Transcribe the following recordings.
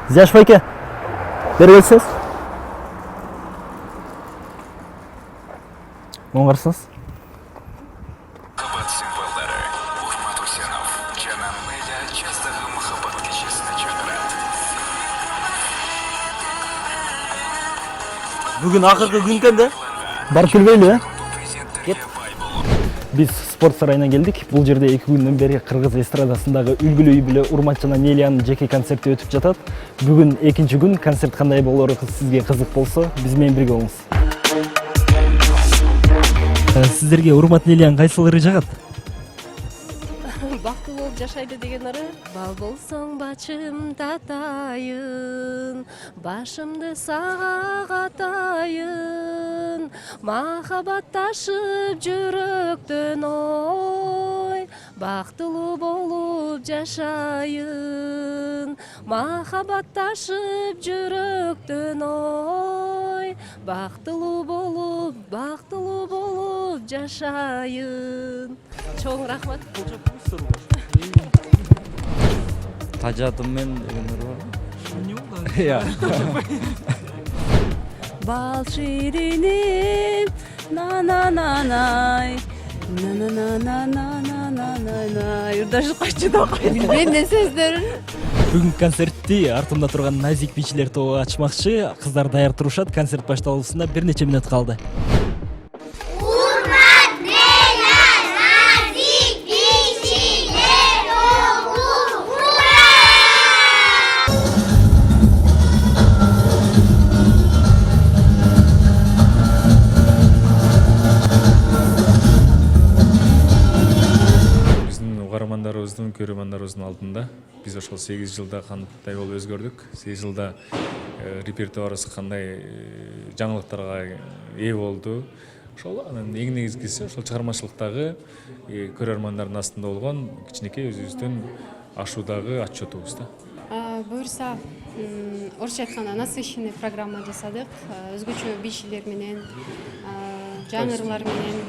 Зияш байке, бері келсеңіз. Оңғарсыңыз. Махаббат символдары. Ухмат Усенов. Жанан Медиа частығы махаббат кешесіне чакырады. Бүгін ақырғы күн екен де. Барып келбейлі, Кет. Біз спорт сарайына келдік. Бұл жерде 2 күннен бері Қырғыз эстрадасындағы үлгілі үйлі Урматжана Нелияның жеке концерті өтіп жатады. Бүгін 2-ші күн, концерт қандай болары сізге қызық болса, бізмен бірге болыңыз. Сіздерге Урмат Нелияның қайсылары жағады? Бақытты болып жашайды деген ары. Бал болсаң бачым татайын, башымды саға қатайын, махаббат ташып жүректен ой, бақыттылы болып жашайын, махаббат ташып жүректен ой, бақыттылы болып жашайын. Чоң рахмат. Тажатыммен дегендер бар. Иә. Бал шириним, на-на-на-най, на-на-на-на-на-на-на-на. Үрдашып қайтшы да қойды. Білмейм не сөздерін. Бүгін концертті артымда тұрған Назик бишілер тобы açмақшы. Қыздар даяр тұрушат. Концерт башталысына бірнеше минут қалды. Угармандарыбыздын, көрөрмандарыбыздын алдында биз ошол 8 жылда кандай болуп өзгөрдүк, 8 жылда репертуарыбыз кандай жаңылыктарга ээ болду. Ошол анан эң негизгиси ошол чыгармачылыктагы көрөрмандардын астында болгон кичинекей өзүбүздүн ашуудагы отчетубуз да. Буюрса, орусча айтканда насыщенный программа жасадык. Өзгөчө бишилер менен, жаңырлар менен.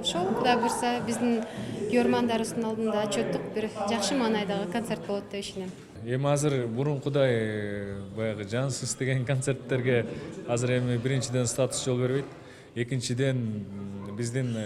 Ошол Кудай буйрса биздин көрөрмандарыбыздын алдында отчеттук бир жакшы маанайдагы концерт болот деп ишенем. Эми азыр мурункудай баягы жансыз деген концерттерге азыр эми биринчиден статус жол бербейт. Экинчиден биздин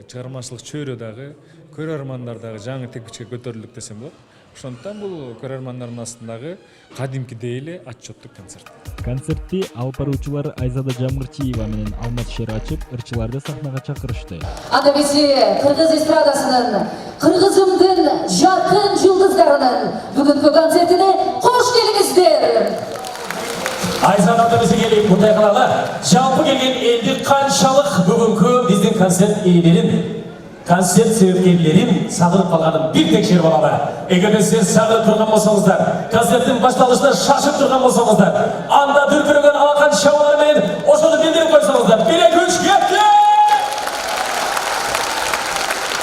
чыгармачылык чөйрө дагы көрөрмандар дагы жаңы тепкичке көтөрүлдүк десем болот. Ошондуктан бул көрөрмандардын астындагы кадимкидей эле отчеттук концерт. Концертти алып баруучулар Айзада Жамгырчиева менен Алмат Шер ачып, ырчыларды сахнага чакырышты. Анда бизи Кыргыз эстрадасынын, Кыргызымдын жаркын жылдыздарынын бүгүнкү концертине кош келиңиздер. Айзада биzi келип мындай кылалы. Жалпы келген элди канчалык бүгүнкү биздин концерт ээлерин, концерт себепкерлерин сагынып калганын бир текшерип алалы. Эгерде сиз сагынып турган болсоңуздар, концерттин башталышына шашып турган болсоңуздар, анда дүркүрөгөн алакан шабуулар менен ошону билдирип койсоңуздар. 1-2-3 кетти!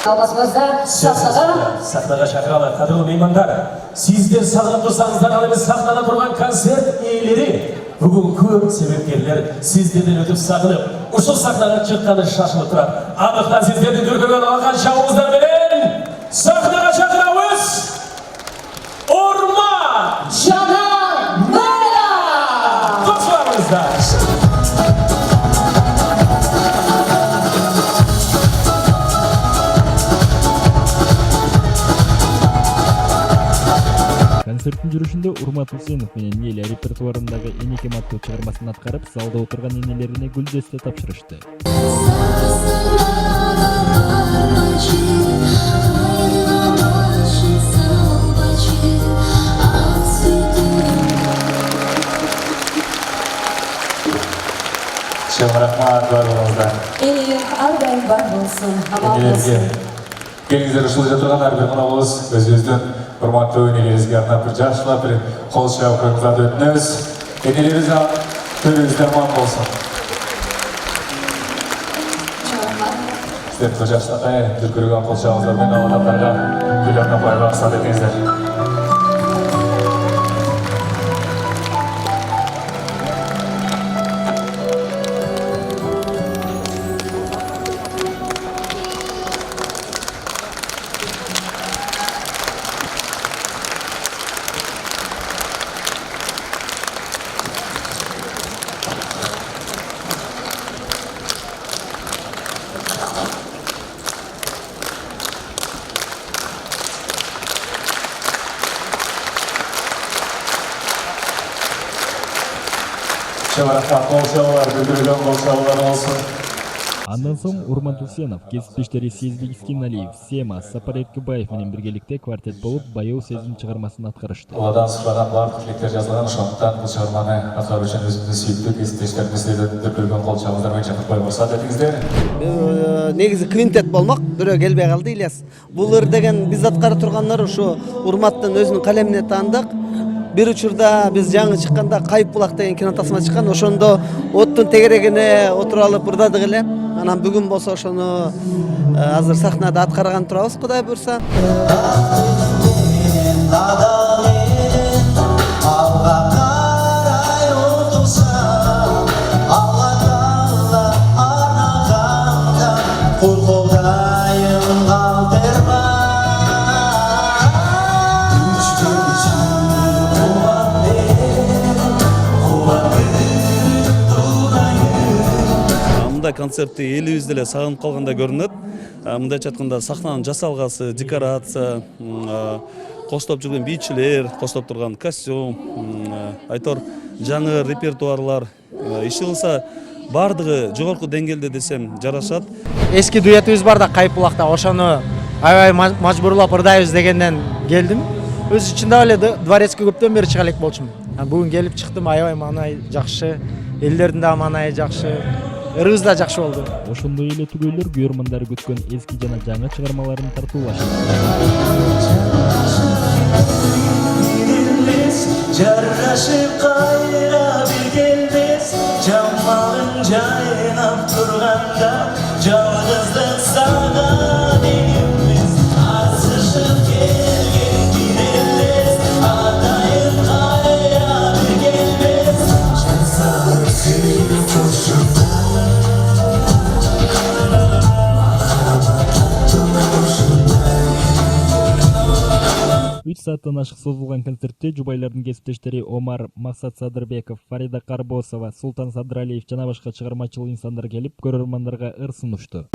Алмасымызда сахнага чакыралы, кадырлуу меймандар. Сиздер сагынып турсаңыздар, ал эми сахнада турган концерт ээлери, бүгүнкү себепкерлер сиздерден өтүп сагынып, ушул сахнага чыкканы шашылып турат. Андыктан сиздерди дүркүрөгөн алакан шабуулар менен сахнага чакырабыз. Урматжана Нелия! Коштолуңуздар. Концерттин жүрүшүндө Урмат Усенов менен Нелия репертуарындагы Энекем аттуу чыгармасын аткарып, залда отурган энелерине гүлдесте тапшырышты. Чоң рахмат барлығыңызға. Алдайым бар болсын, амал болсын. Келіңіздер ушул жатырган ар бир кунагыбыз өзүбүздүн урматтуу энелерибизге арнап бир жакшылап бир кол чабып коюңузарды өтүнөбүз. Энелерибиз төрүбүздө аман болсун. Сиздер жакшылап дүркүрөгөн кол чабыңыздар менен адамдарга гүл апайга максат этиңиздер. Çok rahmat, kol çalılar, büyülülen kol çalılar olsun. Андан соң Урмат Усенов, кесиптештери Сезбек Искеналиев, Сема, Сапар Эркебаев менен биргеликте квартет болуп, Баяу сезим чыгармасын аткарышты. Оладан сыйлаган барлык тилектер жазылган, ошондуктан бул чыгарманы аткаруу үчүн өзүңүздүн сүйүктүү кесиптештериңизди дүркөлгөн кол чабыңыздар менен чакыртпай уруксат этиңиздер. Негизи квинтет болмок, бирөө келбей калды Ильяс. Бул деген биз аткара тургандар ушу Урматтын өзүнүн калемине таандык. Бир учурда биз жаңы чыкканда Кайып булак деген кино тасма чыккан, ошондо оттун тегерегине отуруп алып ырдадык эле. Анан бүгүн болсо ошону азыр сахнада аткарган турабыз, Кудай буйрса. Мындай концертти элибиз деле сагынып калгандай көрүнөт. Мындайча айтканда сахнанын жасалгасы, декорация, коштоп жүргөн бийчилер, коштоп турган костюм, айтор жаңы репертуарлар, иш кылса бардыгы жогорку деңгээлде десем жарашат. Эски дуэтибиз бар да Кайып булакта, ошону аябай мажбурлап ырдайбыз дегенден келдим. Өз ичинде эле дворецке көптөн бери чыга элек болчумун. Бүгүн келип чыктым, аябай маанай жакшы, элдердин да маанайы жакшы. Ыргыз да жакшы болду. Ошондой эле түгөйлөр көрөрмандары күткөн эски жана жаңы чыгармаларын тартуулашты. Жарашып кайра бир келбес, жамалың жайнап турганда, жалгыздык сага дегенбиз, азышып келген кирелес, атайын кайра бир келбес, жасалып сүйүп кошуп. 3 сааттан ашык созулган концертте жубайлардын кесиптештери Омар Максат Садырбеков, Фарида Карбосова, Султан Садыралиев жана башка чыгармачыл инсандар келип, көрөрмандарга ыр сунушту.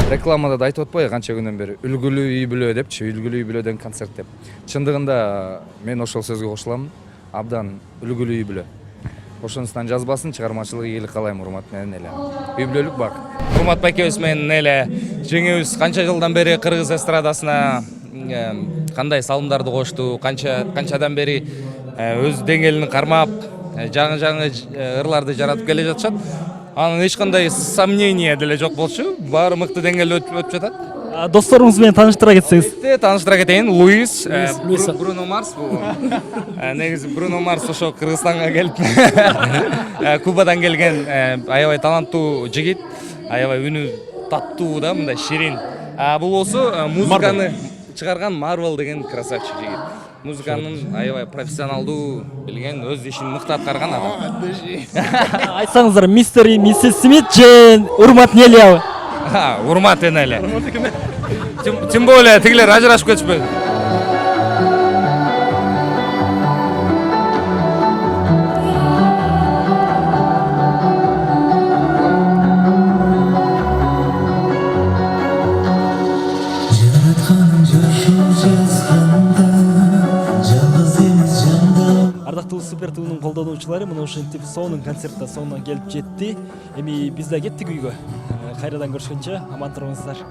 Рекламада да айтып атпайбы канча күндөн бери үлгүлүү үй бүлө депчи, үлгүлүү үй бүлөдөн концерт деп. Чындыгында мен ошол сөзгө кошулам. Абдан үлгүлүү үй бүлө. Ошонустан жазбасын, чыгармачылыгы ийгилик каалайм Урмат менен эле. Үй бүлөлүк бак. Урмат байкебиз менен эле жеңебиз канча жылдан бери кыргыз эстрадасына кандай салымдарды кошту, канчадан бери өз деңгээлин кармап, жаңы ырларды жаратып келе жатышат. Анын эч кандай сомнение деле жок болчу. Баары мыкты деңгээлде өтүп жатат. Досторумуз менен тааныштыра кетсеңиз. Тааныштыра кетейин. Луис, Бруно Марс бул. Негизи Бруно Марс ошо Кыргызстанга келип Кубадан келген аябай таланттуу жигит, аябай үнү таттуу да, мындай ширин. Бул болсо музыканы чыгарган Марвел деген красавчик жигит. Музыканын аябай профессионалдуу билген, өз ишин мыкты аткарган адам. Айтсаңыздар, мистер и миссис Смит же Урмат Нелиябы? Урмат эле. Тем более тигилер ажырашып кетишпеди. Ардактуу Супер ТВнун колдонуучулары, мына ушинтип сонун концерттин соңуна келип жетти. Эми биз да кеттик үйгө. Кайрадан көрүшкөнчө аман туруңуздар.